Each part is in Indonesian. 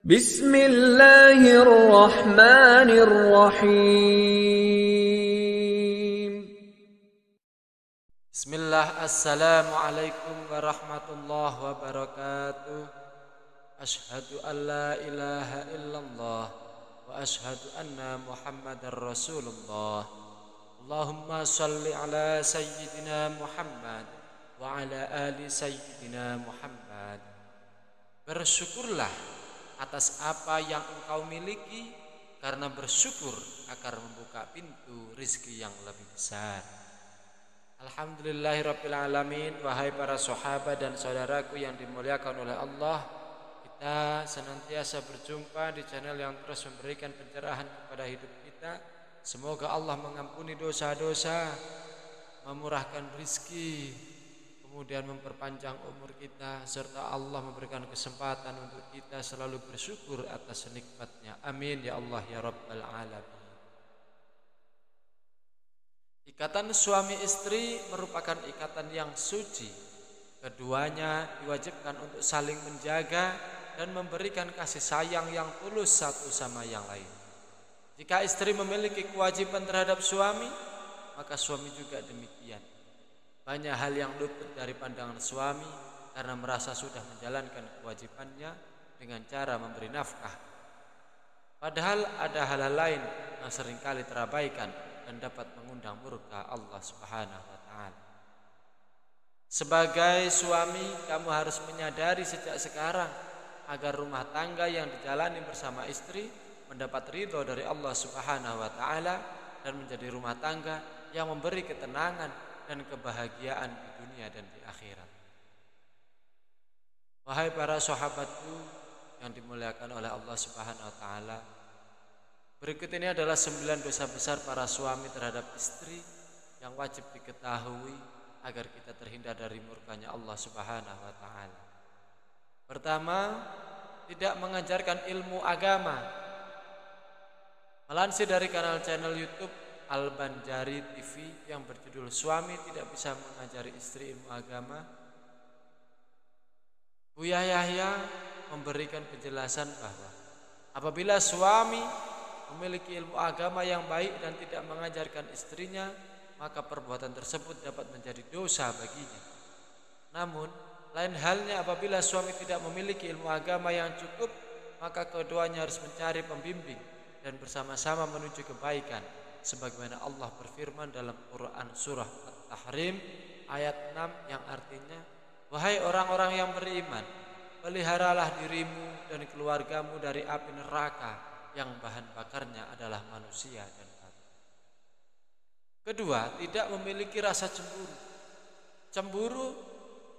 Bismillahirrahmanirrahim. Bismillah, assalamualaikum warahmatullahi wabarakatuh. Ashhadu an la ilaha illallah wa ashhadu anna muhammadar rasulullah. Allahumma salli ala sayyidina Muhammad wa ala ali sayyidina Muhammad. Bersyukurlah atas apa yang engkau miliki, karena bersyukur akan membuka pintu rizki yang lebih besar. Alhamdulillahirabbil alamin. Wahai para sahabat dan saudaraku yang dimuliakan oleh Allah, kita senantiasa berjumpa di channel yang terus memberikan pencerahan kepada hidup kita. Semoga Allah mengampuni dosa-dosa, memurahkan rizki, kemudian memperpanjang umur kita, serta Allah memberikan kesempatan untuk kita selalu bersyukur atas nikmatnya. Amin ya Allah ya Rabbal alamin. Ikatan suami istri merupakan ikatan yang suci. Keduanya diwajibkan untuk saling menjaga dan memberikan kasih sayang yang tulus satu sama yang lain. Jika istri memiliki kewajiban terhadap suami, maka suami juga demikian. Banyak hal yang luput dari pandangan suami karena merasa sudah menjalankan kewajibannya dengan cara memberi nafkah. Padahal ada hal lain yang seringkali terabaikan dan dapat mengundang murka Allah Subhanahu wa taala. Sebagai suami, kamu harus menyadari sejak sekarang agar rumah tangga yang dijalani bersama istri mendapat ridho dari Allah Subhanahu wa taala dan menjadi rumah tangga yang memberi ketenangan dan kebahagiaan di dunia dan di akhirat. Wahai para sahabatku yang dimuliakan oleh Allah Subhanahu wa taala, berikut ini adalah 9 dosa besar para suami terhadap istri yang wajib diketahui agar kita terhindar dari murkanya Allah Subhanahu wa taala. Pertama, tidak mengajarkan ilmu agama. Melansir dari channel YouTube Al-Banjari TV yang berjudul Suami Tidak Bisa Mengajari Istri Ilmu Agama, Buya Yahya memberikan penjelasan bahwa apabila suami memiliki ilmu agama yang baik dan tidak mengajarkan istrinya, maka perbuatan tersebut dapat menjadi dosa baginya. Namun, lain halnya apabila suami tidak memiliki ilmu agama yang cukup, maka keduanya harus mencari pembimbing dan bersama-sama menuju kebaikan. Sebagaimana Allah berfirman dalam Quran surah At-Tahrim ayat 6 yang artinya, wahai orang-orang yang beriman, peliharalah dirimu dan keluargamu dari api neraka yang bahan bakarnya adalah manusia dan batu. Kedua, tidak memiliki rasa cemburu. Cemburu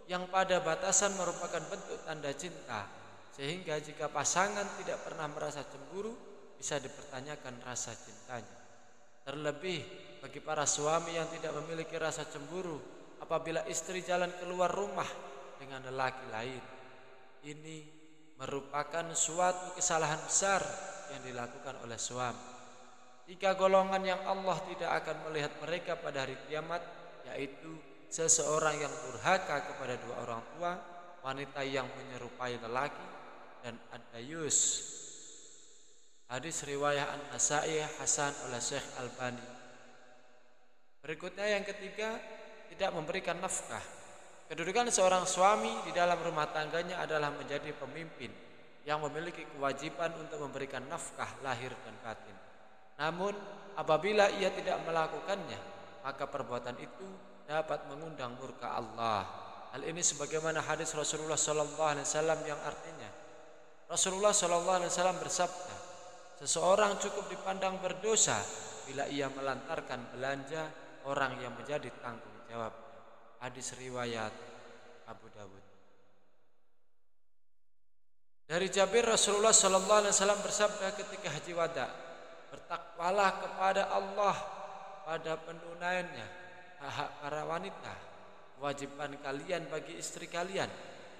yang pada batasan merupakan bentuk tanda cinta, sehingga jika pasangan tidak pernah merasa cemburu, bisa dipertanyakan rasa cintanya. Terlebih bagi para suami yang tidak memiliki rasa cemburu apabila istri jalan keluar rumah dengan lelaki lain. Ini merupakan suatu kesalahan besar yang dilakukan oleh suami. 3 golongan yang Allah tidak akan melihat mereka pada hari kiamat, yaitu seseorang yang durhaka kepada 2 orang tua, wanita yang menyerupai lelaki, dan ad-dayus. Hadis riwayat An-Nasa'i Hasan oleh Syekh Albani. Berikutnya yang ketiga, tidak memberikan nafkah. Kedudukan seorang suami di dalam rumah tangganya adalah menjadi pemimpin yang memiliki kewajiban untuk memberikan nafkah lahir dan batin. Namun apabila ia tidak melakukannya, maka perbuatan itu dapat mengundang murka Allah. Hal ini sebagaimana hadis Rasulullah SAW yang artinya, Rasulullah SAW bersabda, seseorang cukup dipandang berdosa bila ia melantarkan belanja orang yang menjadi tanggung jawab. Hadis riwayat Abu Dawud. Dari Jabir, Rasulullah SAW bersabda ketika haji wada, bertakwalah kepada Allah pada penunaiannya hak para wanita. Kewajiban kalian bagi istri kalian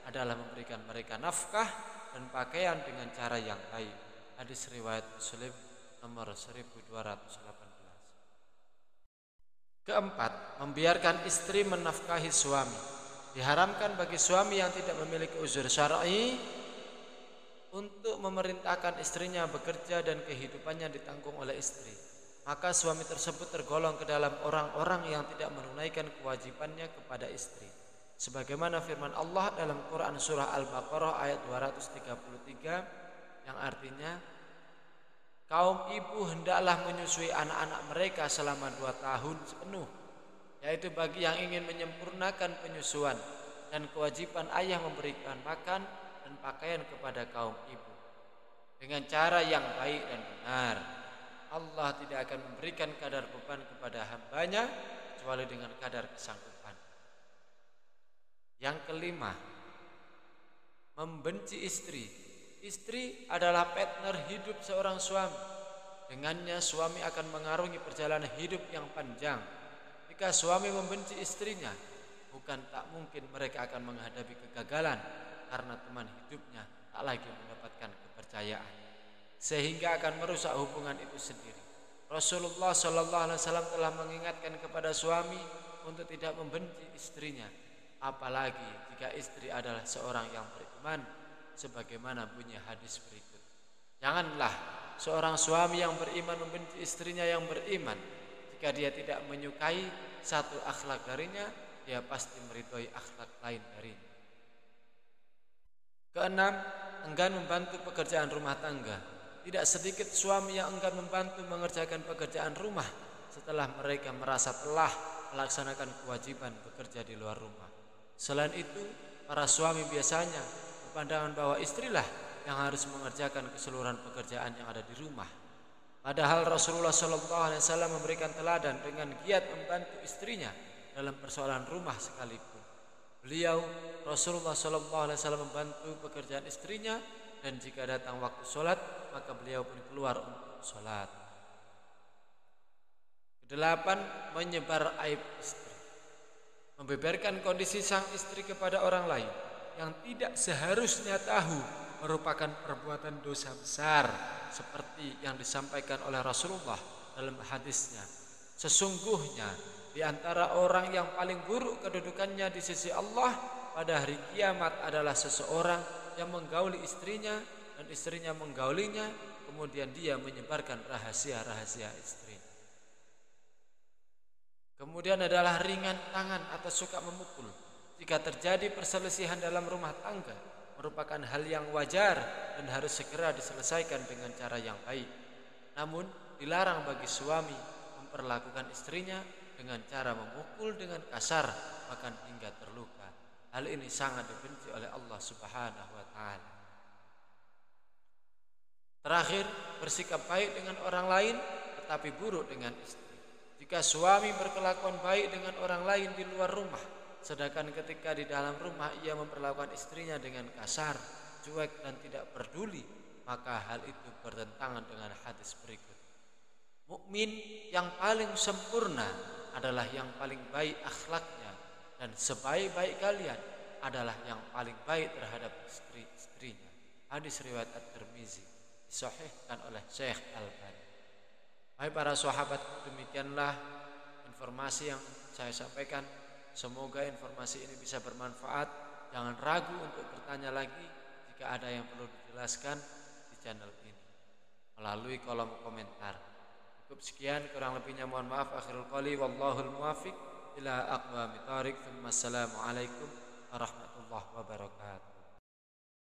adalah memberikan mereka nafkah dan pakaian dengan cara yang baik. Hadis riwayat Muslim nomor 1218. Keempat, membiarkan istri menafkahi suami. Diharamkan bagi suami yang tidak memiliki uzur syar'i untuk memerintahkan istrinya bekerja dan kehidupannya ditanggung oleh istri, maka suami tersebut tergolong ke dalam orang-orang yang tidak menunaikan kewajibannya kepada istri. Sebagaimana firman Allah dalam Quran surah Al-Baqarah ayat 233 yang artinya, kaum ibu hendaklah menyusui anak-anak mereka selama 2 tahun sepenuh, yaitu bagi yang ingin menyempurnakan penyusuan, dan kewajiban ayah memberikan makan dan pakaian kepada kaum ibu dengan cara yang baik dan benar. Allah tidak akan memberikan kadar beban kepada hambanya kecuali dengan kadar kesanggupan. Yang kelima, membenci istri. Istri adalah partner hidup seorang suami. Dengannya suami akan mengarungi perjalanan hidup yang panjang. Jika suami membenci istrinya, bukan tak mungkin mereka akan menghadapi kegagalan karena teman hidupnya tak lagi mendapatkan kepercayaan, sehingga akan merusak hubungan itu sendiri. Rasulullah SAW telah mengingatkan kepada suami untuk tidak membenci istrinya, apalagi jika istri adalah seorang yang beriman, sebagaimana bunyi hadis berikut. Janganlah seorang suami yang beriman membenci istrinya yang beriman. Jika dia tidak menyukai satu akhlak darinya, dia pasti meridhoi akhlak lain darinya. Keenam, enggan membantu pekerjaan rumah tangga. Tidak sedikit suami yang enggan membantu mengerjakan pekerjaan rumah setelah mereka merasa telah melaksanakan kewajiban bekerja di luar rumah. Selain itu, para suami biasanya berpandangan bahwa istrilah yang harus mengerjakan keseluruhan pekerjaan yang ada di rumah. Padahal Rasulullah SAW memberikan teladan dengan giat membantu istrinya dalam persoalan rumah sekalipun. Beliau Rasulullah SAW membantu pekerjaan istrinya, dan jika datang waktu sholat maka beliau pun keluar untuk sholat. Kedelapan, menyebar aib istri. Membeberkan kondisi sang istri kepada orang lain yang tidak seharusnya tahu merupakan perbuatan dosa besar, seperti yang disampaikan oleh Rasulullah dalam hadisnya. Sesungguhnya di antara orang yang paling buruk kedudukannya di sisi Allah pada hari kiamat adalah seseorang yang menggauli istrinya dan istrinya menggaulinya, kemudian dia menyebarkan rahasia-rahasia istri. Kemudian adalah ringan tangan atau suka memukul. Jika terjadi perselisihan dalam rumah tangga, merupakan hal yang wajar dan harus segera diselesaikan dengan cara yang baik. Namun dilarang bagi suami memperlakukan istrinya dengan cara memukul dengan kasar, bahkan hingga terluka. Hal ini sangat dibenci oleh Allah Subhanahu wa taala. Terakhir, bersikap baik dengan orang lain tetapi buruk dengan istri. Jika suami berkelakuan baik dengan orang lain di luar rumah, sedangkan ketika di dalam rumah ia memperlakukan istrinya dengan kasar, cuek dan tidak peduli, maka hal itu bertentangan dengan hadis berikut. Mukmin yang paling sempurna adalah yang paling baik akhlaknya, dan sebaik-baik kalian adalah yang paling baik terhadap istri-istrinya. Hadis riwayat At-Tirmizi, disahihkan oleh Syekh Al-Albani. Hai para sahabat, demikianlah informasi yang saya sampaikan. Semoga informasi ini bisa bermanfaat. Jangan ragu untuk bertanya lagi jika ada yang perlu dijelaskan di channel ini melalui kolom komentar. Cukup sekian, kurang lebihnya mohon maaf. Akhirul qali wallahul muwafiq ila aqwamit thoriq. Assalamualaikum warahmatullahi wabarakatuh.